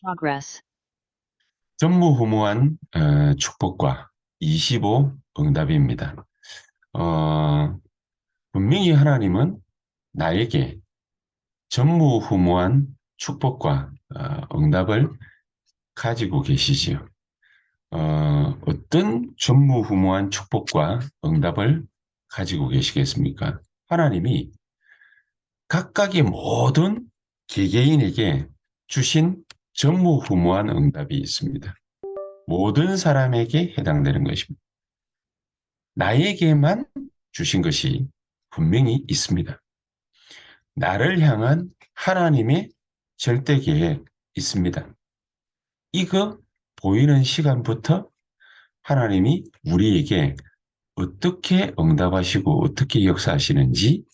progress. 전무후무한 축복과 25 응답입니다. 어, 분명히 하나님은 나에게 전무후무한 축복과 응답을 가지고 계시지요. 어떤 전무후무한 축복과 응답을 가지고 계시겠습니까? 하나님이 각각의 모든 개개인에게 주신 전무후무한 응답이 있습니다. 모든 사람에게 해당되는 것입니다. 나에게만 주신 것이 분명히 있습니다. 나를 향한 하나님의 절대 계획 있습니다. 이거 보이는 시간부터 하나님이 우리에게 어떻게 응답하시고 어떻게 역사하시는지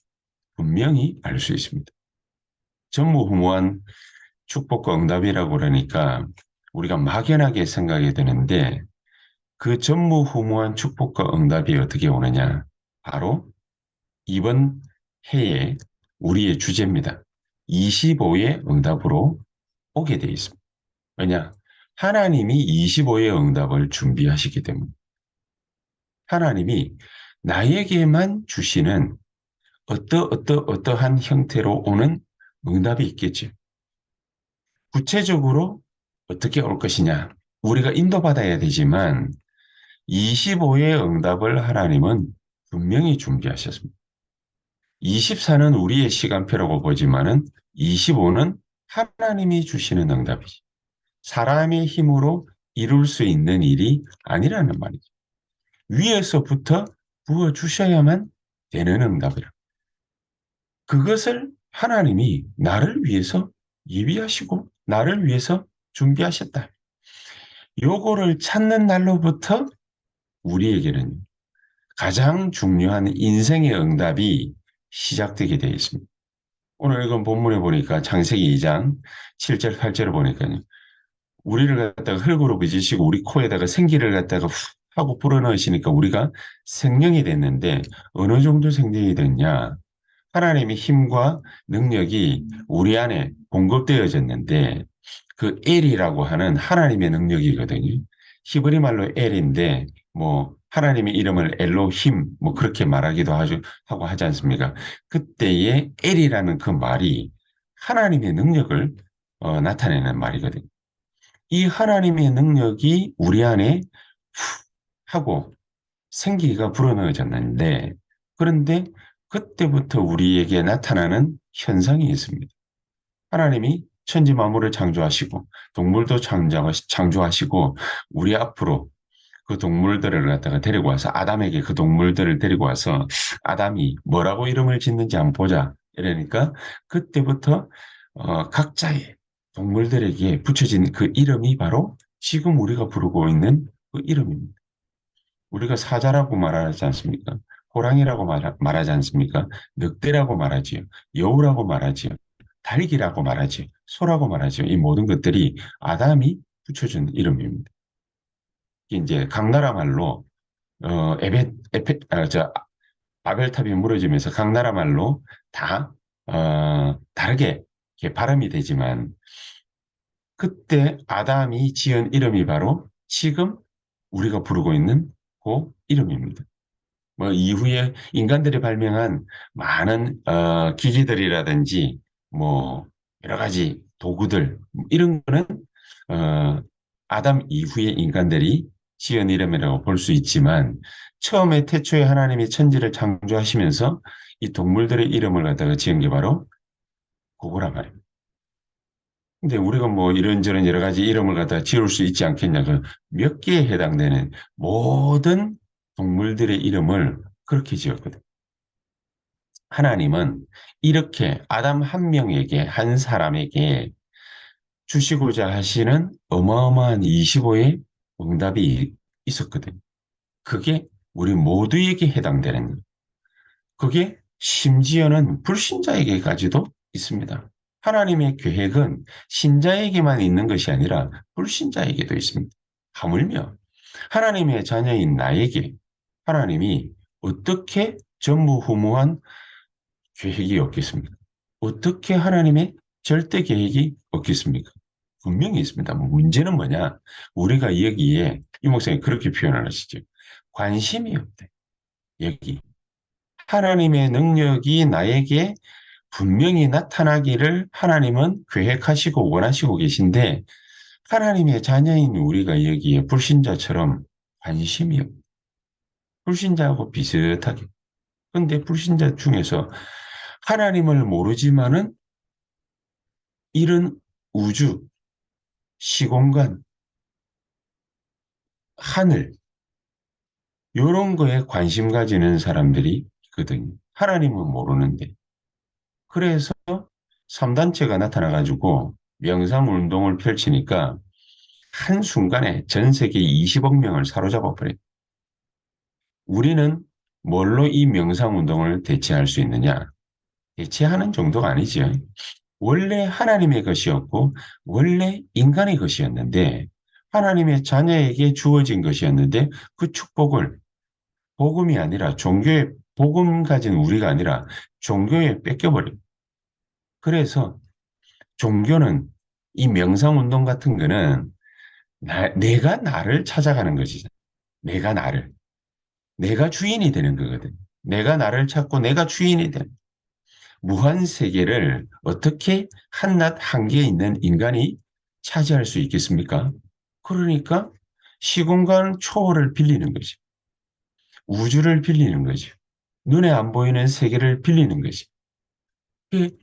분명히 알 수 있습니다. 전무후무한 축복과 응답이라고 그러니까 우리가 막연하게 생각이 되는데 그 전무후무한 축복과 응답이 어떻게 오느냐? 바로 이번 해에 우리의 주제입니다. 25의 응답으로 오게 되어 있습니다. 왜냐? 하나님이 25의 응답을 준비하시기 때문에 하나님이 나에게만 주시는 어떠한 형태로 오는 응답이 있겠지. 구체적으로 어떻게 올 것이냐? 우리가 인도받아야 되지만 25의 응답을 하나님은 분명히 준비하셨습니다. 24는 우리의 시간표라고 보지만은 25는 하나님이 주시는 응답이지. 사람의 힘으로 이룰 수 있는 일이 아니라는 말이죠. 위에서부터 부어주셔야만 되는 응답이라. 그것을 하나님이 나를 위해서 예비하시고 나를 위해서 준비하셨다. 요거를 찾는 날로부터 우리에게는 가장 중요한 인생의 응답이 시작되게 되어 있습니다. 오늘 읽은 본문에 보니까 창세기 2장 7절, 8절을 보니까요. 우리를 갖다가 흙으로 빚으시고 우리 코에다가 생기를 갖다가 훅 하고 불어넣으시니까 우리가 생명이 됐는데 어느 정도 생명이 됐냐? 하나님의 힘과 능력이 우리 안에 공급되어졌는데 그 엘이라고 하는 하나님의 능력이거든요. 히브리 말로 엘인데 뭐 하나님의 이름을 엘로힘 뭐 그렇게 말하기도 하고 하지 않습니까? 그때의 엘이라는 그 말이 하나님의 능력을 나타내는 말이거든요. 이 하나님의 능력이 우리 안에 후 하고 생기가 불어넣어졌는데 그런데 그때부터 우리에게 나타나는 현상이 있습니다. 하나님이 천지 만물을 창조하시고 동물도 창조하시고 우리 앞으로 그 동물들을 갖다가 데리고 와서 아담에게 그 동물들을 데리고 와서 아담이 뭐라고 이름을 짓는지 한번 보자. 이러니까 그때부터 각자의 동물들에게 붙여진 그 이름이 바로 지금 우리가 부르고 있는 그 이름입니다. 우리가 사자라고 말하지 않습니까? 호랑이라고 말하지 않습니까? 늑대라고 말하지요. 여우라고 말하지요. 달기라고 말하지요. 소라고 말하지요. 이 모든 것들이 아담이 붙여준 이름입니다. 이제 강나라 말로 아벨탑이 무너지면서 강나라 말로 다 다르게 이렇게 발음이 되지만 그때 아담이 지은 이름이 바로 지금 우리가 부르고 있는 그 이름입니다. 뭐 이후에 인간들이 발명한 많은 기기들이라든지 뭐 여러 가지 도구들 이런 거는 어, 아담 이후에 인간들이 지은 이름이라고 볼 수 있지만 처음에 태초에 하나님이 천지를 창조하시면서 이 동물들의 이름을 갖다가 지은 게 바로 그거란 말입니다. 근데 우리가 뭐 이런저런 여러 가지 이름을 갖다가 지을 수 있지 않겠냐. 그 몇 개에 해당되는 모든 동물들의 이름을 그렇게 지었거든. 하나님은 이렇게 아담 한 명에게, 한 사람에게 주시고자 하시는 어마어마한 25의 응답이 있었거든. 그게 우리 모두에게 해당되는, 그게 심지어는 불신자에게까지도 있습니다. 하나님의 계획은 신자에게만 있는 것이 아니라 불신자에게도 있습니다. 하물며 하나님의 자녀인 나에게 하나님이 어떻게 전무후무한 계획이 없겠습니까? 어떻게 하나님의 절대 계획이 없겠습니까? 분명히 있습니다. 문제는 뭐냐? 우리가 여기에 이 목사님 그렇게 표현을 하시죠. 관심이 없대. 여기 하나님의 능력이 나에게 분명히 나타나기를 하나님은 계획하시고 원하시고 계신데 하나님의 자녀인 우리가 여기에 불신자처럼 관심이 없. 불신자하고 비슷하게. 근데 불신자 중에서 하나님을 모르지만은 이런 우주, 시공간, 하늘 이런 거에 관심 가지는 사람들이 있거든요. 하나님은 모르는데. 그래서 3단체가 나타나가지고 명상운동을 펼치니까 한순간에 전 세계 20억 명을 사로잡아 버려요. 우리는 뭘로 이 명상운동을 대체할 수 있느냐? 대체하는 정도가 아니죠. 원래 하나님의 것이었고, 원래 인간의 것이었는데, 하나님의 자녀에게 주어진 것이었는데, 그 축복을 복음이 아니라 종교의 복음 가진 우리가 아니라 종교에 뺏겨버려. 그래서 종교는 이 명상운동 같은 거는 내가 나를 찾아가는 것이잖아. 내가 나를. 내가 주인이 되는 거거든. 내가 나를 찾고 내가 주인이 되는. 무한 세계를 어떻게 한낱 한계에 있는 인간이 차지할 수 있겠습니까? 그러니까 시공간 초월을 빌리는 거지. 우주를 빌리는 거지. 눈에 안 보이는 세계를 빌리는 거지.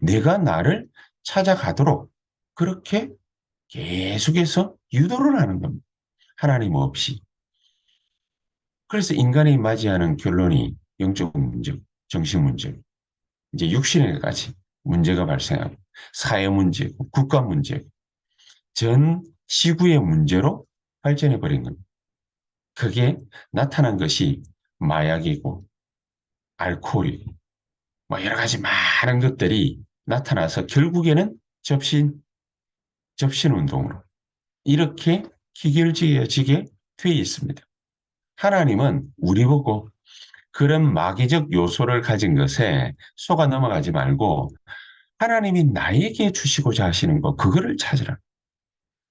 내가 나를 찾아가도록 그렇게 계속해서 유도를 하는 겁니다. 하나님 없이. 그래서 인간이 맞이하는 결론이 영적 문제, 정신 문제, 이제 육신에까지 문제가 발생하고 사회 문제고 국가 문제고 전 지구의 문제로 발전해 버린 겁니다. 그게 나타난 것이 마약이고 알코올이고 뭐 여러 가지 많은 것들이 나타나서 결국에는 접신 운동으로 이렇게 기결지어지게 돼 있습니다. 하나님은 우리 보고 그런 마귀적 요소를 가진 것에 속아 넘어가지 말고 하나님이 나에게 주시고자 하시는 것, 그거를 찾으라.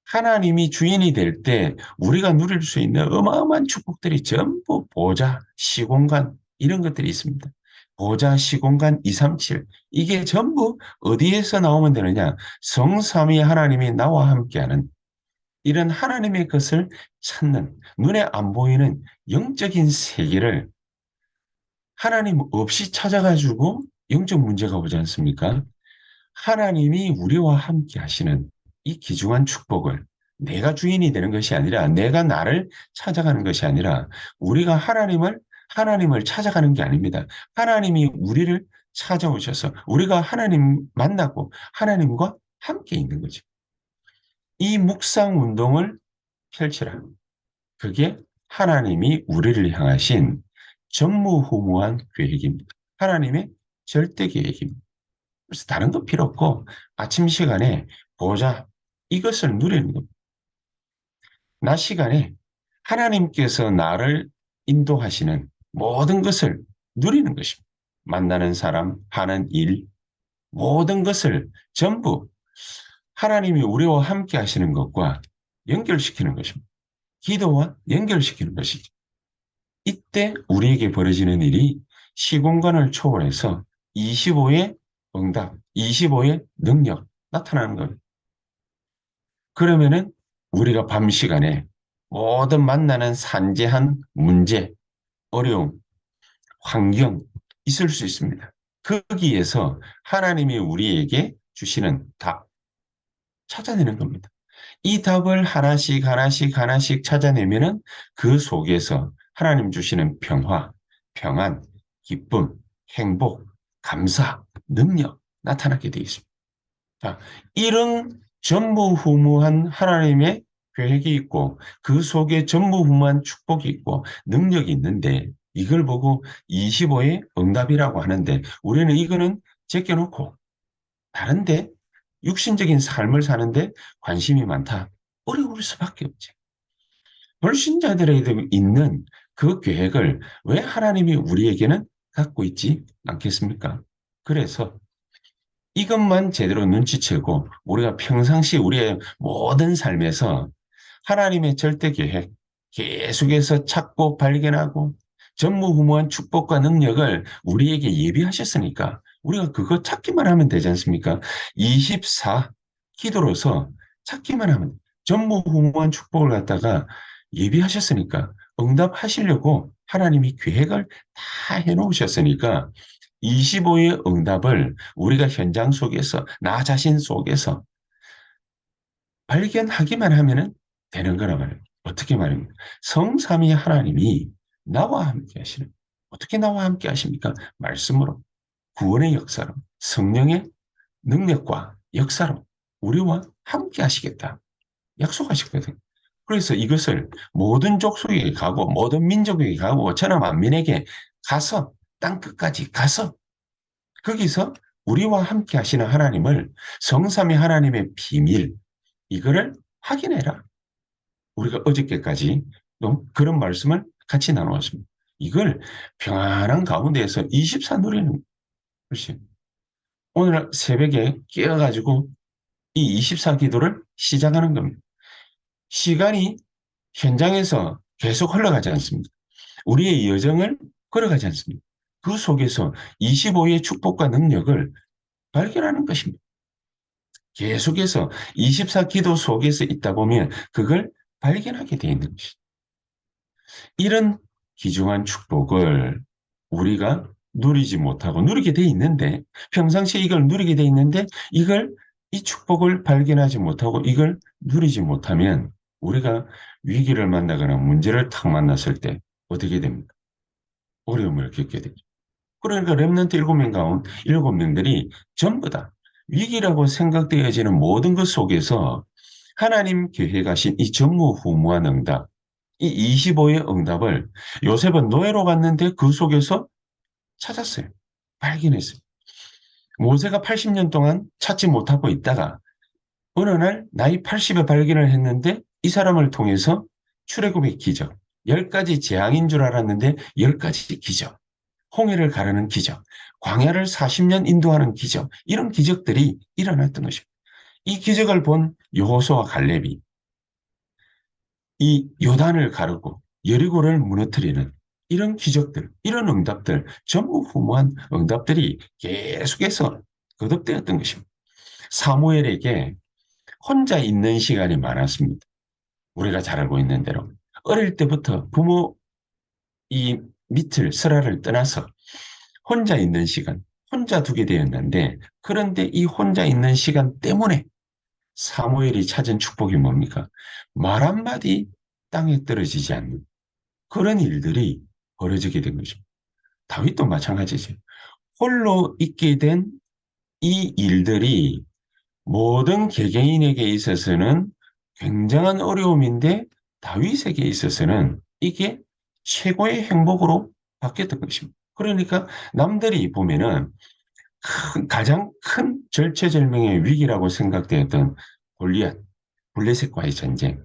하나님이 주인이 될 때 우리가 누릴 수 있는 어마어마한 축복들이 전부 보좌, 시공간 이런 것들이 있습니다. 보좌, 시공간, 237 이게 전부 어디에서 나오면 되느냐? 성삼위 하나님이 나와 함께하는 이런 하나님의 것을 찾는 눈에 안 보이는 영적인 세계를 하나님 없이 찾아가지고 영적 문제가 오지 않습니까? 하나님이 우리와 함께 하시는 이 귀중한 축복을 내가 주인이 되는 것이 아니라 내가 나를 찾아가는 것이 아니라 우리가 하나님을 찾아가는 게 아닙니다. 하나님이 우리를 찾아오셔서 우리가 하나님 만나고 하나님과 함께 있는 거죠. 이 묵상 운동을 펼치라. 그게 하나님이 우리를 향하신 전무후무한 계획입니다. 하나님의 절대 계획입니다. 그래서 다른 거 필요 없고 아침 시간에 보자 이것을 누리는 겁니다. 낮 시간에 하나님께서 나를 인도하시는 모든 것을 누리는 것입니다. 만나는 사람, 하는 일, 모든 것을 전부 하나님이 우리와 함께 하시는 것과 연결시키는 것입니다. 기도와 연결시키는 것이죠. 이때 우리에게 벌어지는 일이 시공간을 초월해서 25의 응답, 25의 능력 나타나는 겁니다. 그러면은 우리가 밤 시간에 모든 만나는 산재한 문제, 어려움, 환경 있을 수 있습니다. 거기에서 하나님이 우리에게 주시는 답 찾아내는 겁니다. 이 답을 하나씩 하나씩 하나씩 찾아내면은 그 속에서 하나님 주시는 평화, 평안, 기쁨, 행복, 감사, 능력 나타나게 되어 있습니다. 자, 이런 전무후무한 하나님의 계획이 있고 그 속에 전무후무한 축복이 있고 능력이 있는데 이걸 보고 25의 응답이라고 하는데 우리는 이거는 제껴놓고 다른데 육신적인 삶을 사는데 관심이 많다. 어려울 수밖에 없지. 불신자들에게 있는 그 계획을 왜 하나님이 우리에게는 갖고 있지 않겠습니까? 그래서 이것만 제대로 눈치채고 우리가 평상시 우리의 모든 삶에서 하나님의 절대 계획 계속해서 찾고 발견하고 전무후무한 축복과 능력을 우리에게 예비하셨으니까 우리가 그거 찾기만 하면 되지 않습니까? 24 기도로서 찾기만 하면 전무후무한 축복을 갖다가 예비하셨으니까 응답하시려고 하나님이 계획을 다 해놓으셨으니까 25의 응답을 우리가 현장 속에서 나 자신 속에서 발견하기만 하면 되는 거란 말이에요. 어떻게 말입니까? 성삼위 하나님이 나와 함께 하시는. 어떻게 나와 함께 하십니까? 말씀으로, 구원의 역사로, 성령의 능력과 역사로 우리와 함께 하시겠다. 약속하셨거든. 그래서 이것을 모든 족속에게 가고 모든 민족에게 가고 천하 만민에게 가서 땅 끝까지 가서 거기서 우리와 함께 하시는 하나님을 성삼위 하나님의 비밀 이거를 확인해라. 우리가 어저께까지 또 그런 말씀을 같이 나누었습니다. 이걸 평안한 가운데에서 24 누리는 것이 오늘 새벽에 깨어가지고 이 24 기도를 시작하는 겁니다. 시간이 현장에서 계속 흘러가지 않습니다. 우리의 여정을 걸어가지 않습니다. 그 속에서 25의 축복과 능력을 발견하는 것입니다. 계속해서 24 기도 속에서 있다 보면 그걸 발견하게 되어 있는 것이죠. 이런 귀중한 축복을 우리가 누리지 못하고 누리게 돼 있는데 평상시에 이걸 누리게 돼 있는데 이걸 이 축복을 발견하지 못하고 이걸 누리지 못하면 우리가 위기를 만나거나 문제를 탁 만났을 때 어떻게 됩니까? 어려움을 겪게 되죠. 그러니까 렘넌트 7명 가운 7명들이 전부 다 위기라고 생각되어지는 모든 것 속에서 하나님 계획하신 이 전무후무한 응답, 이 25의 응답을 요셉은 노예로 갔는데 그 속에서 찾았어요. 발견했어요. 모세가 80년 동안 찾지 못하고 있다가 어느 날 나이 80에 발견을 했는데 이 사람을 통해서 출애굽의 기적, 10가지 재앙인 줄 알았는데 10가지 기적, 홍해를 가르는 기적, 광야를 40년 인도하는 기적, 이런 기적들이 일어났던 것입니다. 이 기적을 본 여호수아와 갈렙이 이 요단을 가르고 여리고를 무너뜨리는 이런 기적들, 이런 응답들, 전무후무한 응답들이 계속해서 거듭되었던 것입니다. 사무엘에게 혼자 있는 시간이 많았습니다. 우리가 잘 알고 있는 대로 어릴 때부터 부모 이 밑을 설화를 떠나서 혼자 있는 시간, 혼자 두게 되었는데 그런데 이 혼자 있는 시간 때문에 사무엘이 찾은 축복이 뭡니까? 말 한마디 땅에 떨어지지 않는 그런 일들이 벌어지게 된 것입니다. 다윗도 마찬가지죠. 홀로 있게 된 이 일들이 모든 개개인에게 있어서는 굉장한 어려움인데 다윗에게 있어서는 이게 최고의 행복으로 바뀌었던 것입니다. 그러니까 남들이 보면은 가장 큰 절체절명의 위기라고 생각되었던 골리앗, 블레셋과의 전쟁.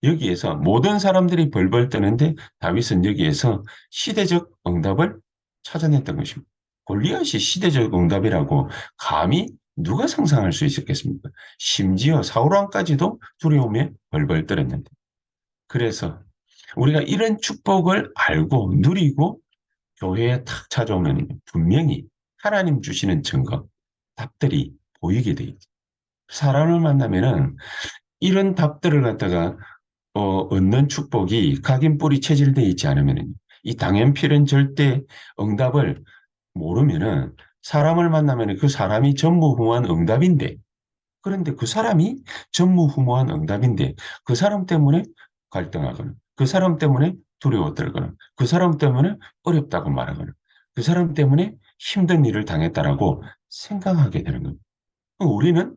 여기에서 모든 사람들이 벌벌 떠는데 다윗은 여기에서 시대적 응답을 찾아냈던 것입니다. 골리앗이 시대적 응답이라고 감히 누가 상상할 수 있었겠습니까? 심지어 사울 왕까지도 두려움에 벌벌 떨었는데. 그래서 우리가 이런 축복을 알고 누리고 교회에 탁 찾아오면 분명히 하나님 주시는 증거, 답들이 보이게 돼 있죠. 사람을 만나면은 이런 답들을 갖다가 얻는 축복이 각인뿌리 체질되어 있지 않으면 이 당연필은 절대 응답을 모르면은 사람을 만나면 그 사람이 전무후무한 응답인데 그런데 그 사람이 전무후무한 응답인데 그 사람 때문에 갈등하거나 그 사람 때문에 두려워 떨거나 그 사람 때문에 어렵다고 말하거나 그 사람 때문에 힘든 일을 당했다라고 생각하게 되는 겁니다. 우리는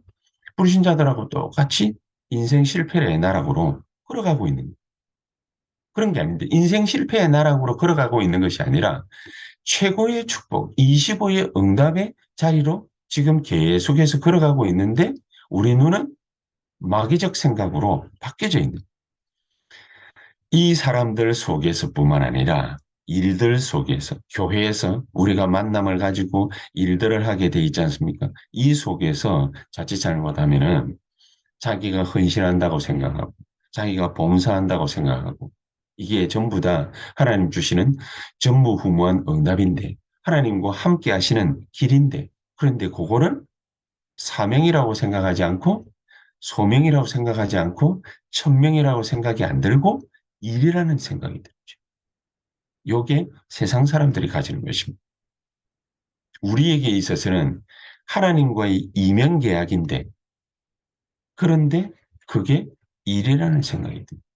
불신자들하고 똑같이 인생 실패의 나락으로 걸어가고 있는 거예요. 그런 게 아닌데 인생 실패의 나락으로 걸어가고 있는 것이 아니라 최고의 축복, 25의 응답의 자리로 지금 계속해서 걸어가고 있는데 우리 눈은 마귀적 생각으로 바뀌어져 있는 이 사람들 속에서뿐만 아니라 일들 속에서, 교회에서 우리가 만남을 가지고 일들을 하게 돼 있지 않습니까? 이 속에서 자칫 잘못하면은 자기가 헌신한다고 생각하고, 자기가 봉사한다고 생각하고, 이게 전부 다 하나님 주시는 전무후무한 응답인데, 하나님과 함께 하시는 길인데, 그런데 그거는 사명이라고 생각하지 않고, 소명이라고 생각하지 않고, 천명이라고 생각이 안 들고, 일이라는 생각이 들죠. 요게 세상 사람들이 가지는 것입니다. 우리에게 있어서는 하나님과의 이명계약인데, 그런데 그게 일이라는 생각이 듭니다.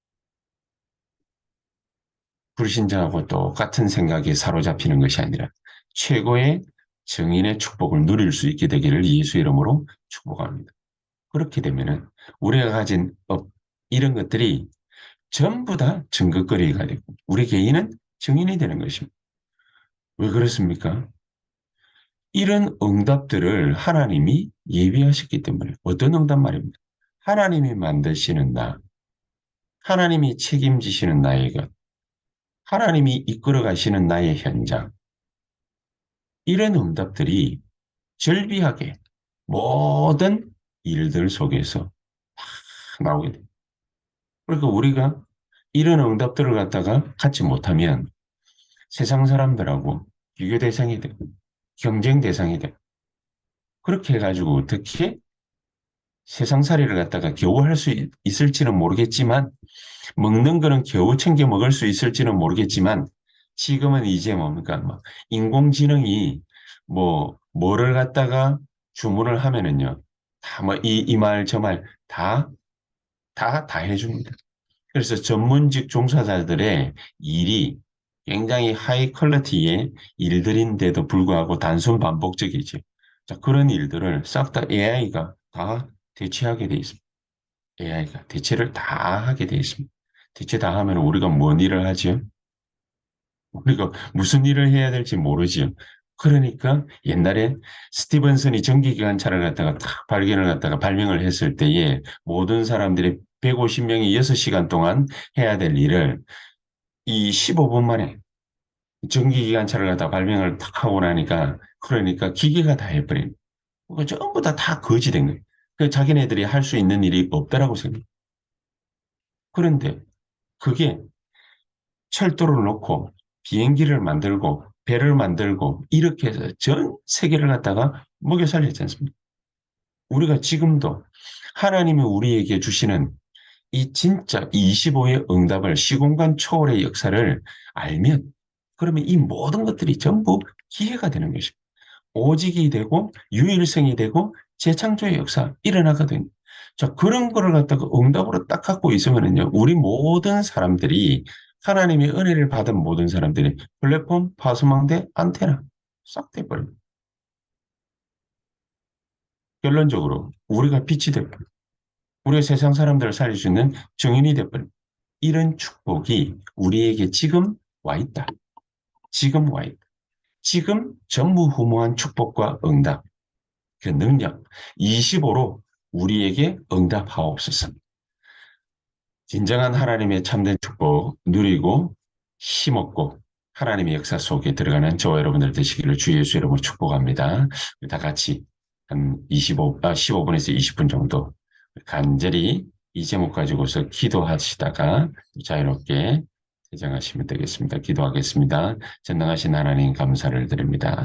불신자하고 똑같은 생각에 사로잡히는 것이 아니라 최고의 정인의 축복을 누릴 수 있게 되기를 예수 이름으로 축복합니다. 그렇게 되면은 우리가 가진 업, 이런 것들이 전부 다 증거거리가 되고 우리 개인은 증인이 되는 것입니다. 왜 그렇습니까? 이런 응답들을 하나님이 예비하셨기 때문에 어떤 응답 말입니다. 하나님이 만드시는 나, 하나님이 책임지시는 나의 것, 하나님이 이끌어 가시는 나의 현장, 이런 응답들이 절비하게 모든 일들 속에서 나오게 됩니다. 그러니까 우리가 이런 응답들을 갖다가 갖지 못하면 세상 사람들하고 비교 대상이 되고 경쟁 대상이 되고 그렇게 해가지고 어떻게 세상살이를 갖다가 겨우 할 수 있을지는 모르겠지만 먹는 거는 겨우 챙겨 먹을 수 있을지는 모르겠지만 지금은 이제 뭡니까? 뭐 인공지능이 뭐를 갖다가 주문을 하면은요. 다 뭐 이 말 저 말 다 해줍니다. 그래서 전문직 종사자들의 일이 굉장히 하이 퀄리티의 일들인데도 불구하고 단순 반복적이죠. 자, 그런 일들을 싹 다 AI가 다 대체하게 돼 있습니다. AI가 대체를 다 하게 돼 있습니다. 대체 다 하면 우리가 뭔 일을 하지요? 우리가 무슨 일을 해야 될지 모르지요. 그러니까 옛날에 스티븐슨이 전기기관차를 갖다가 탁 발견을 갖다가 발명을 했을 때에 모든 사람들이 150명이 6시간 동안 해야 될 일을 이 15분 만에 전기기관차를 갖다가 발명을 탁 하고 나니까 그러니까 기계가 다 해버린 거 전부 다 거지 된 거예요. 그 자기네들이 할 수 있는 일이 없다라고 생각해요. 그런데 그게 철도를 놓고 비행기를 만들고 배를 만들고 이렇게 해서 전 세계를 갖다가 먹여 살렸지 않습니까? 우리가 지금도 하나님이 우리에게 주시는 이 진짜 25의 응답을 시공간 초월의 역사를 알면 그러면 이 모든 것들이 전부 기회가 되는 것입니다. 오직이 되고 유일성이 되고 재창조의 역사 일어나거든요. 자, 그런 거를 갖다가 응답으로 딱 갖고 있으면은요, 우리 모든 사람들이 하나님의 은혜를 받은 모든 사람들이 플랫폼, 파수망대, 안테나 싹 돼버립니다. 결론적으로 우리가 빛이 되고 우리가 세상 사람들을 살릴 수 있는 증인이 되버립니다. 이런 축복이 우리에게 지금 와 있다. 지금 와 있다. 지금 전무후무한 축복과 응답, 그 능력 25로 우리에게 응답하옵소서. 진정한 하나님의 참된 축복 누리고 힘없고 하나님의 역사 속에 들어가는 저와 여러분들 되시기를 주 예수 이름으로 축복합니다. 다 같이 한 15분에서 20분 정도 간절히 이 제목 가지고서 기도하시다가 자유롭게 퇴장하시면 되겠습니다. 기도하겠습니다. 전능하신 하나님 감사를 드립니다.